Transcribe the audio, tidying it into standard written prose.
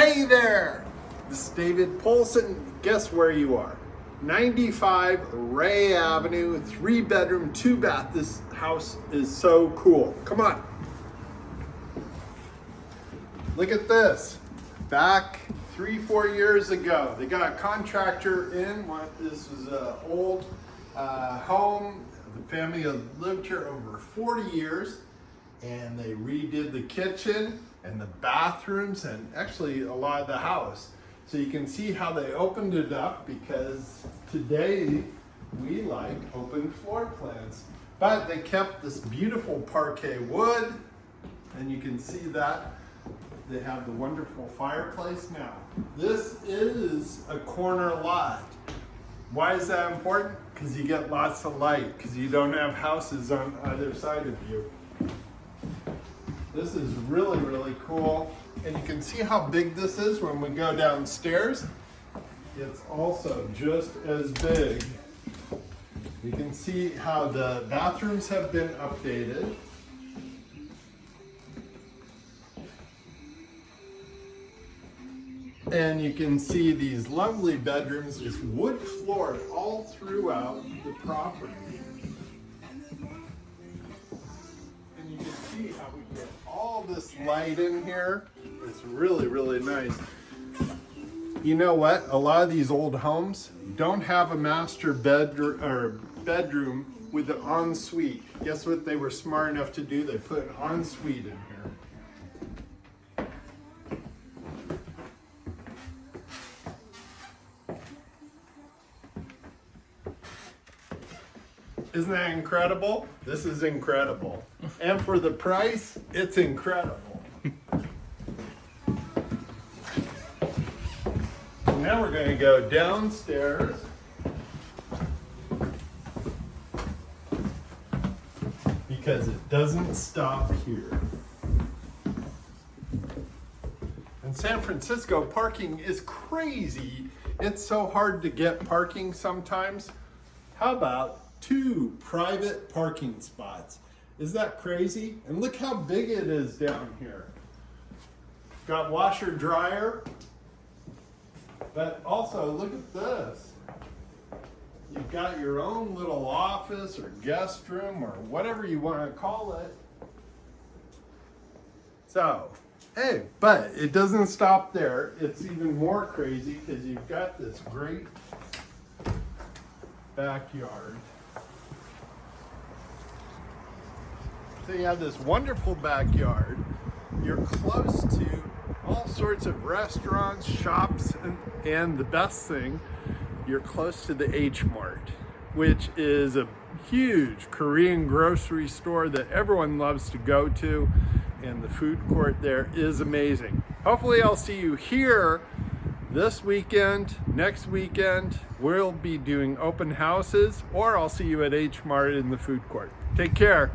Hey there, this is David Polson. Guess where you are? 95 Ray Avenue, 3-bedroom, 2-bath. This house is so cool. Come on. Look at this. Back 3-4 years ago, they got a contractor in. This was an old home. The family had lived here over 40 years, and they redid the kitchen and the bathrooms and actually a lot of the house. So you can see how they opened it up, because today we like open floor plans. But they kept this beautiful parquet wood, and you can see that they have the wonderful fireplace now. This is a corner lot. Why is that important? Because you get lots of light, because you don't have houses on either side of you. This is really, really cool. And you can see how big this is when we go downstairs. It's also just as big. You can see how the bathrooms have been updated. And you can see these lovely bedrooms, just wood floored all throughout the property. And you can see how we get all this light in here. It's really, really nice. You know what? A lot of these old homes don't have a master bedroom with an ensuite. Guess what they were smart enough to do? They put an ensuite in here. Isn't that incredible? This is incredible. And for the price, it's incredible. Now we're going to go downstairs. Because it doesn't stop here. In San Francisco, parking is crazy. It's so hard to get parking sometimes. How about 2 private parking spots? Is that crazy? And look how big it is down here. Got washer dryer, but also look at this. You've got your own little office or guest room or whatever you want to call it. So, hey, but it doesn't stop there. It's even more crazy because you've got this great backyard. So you have this wonderful backyard. You're close to all sorts of restaurants, shops, and the best thing, you're close to the H Mart, which is a huge Korean grocery store that everyone loves to go to, and the food court there is amazing. Hopefully I'll see you here this weekend. Next weekend we'll be doing open houses, or I'll see you at H Mart in the food court. Take care.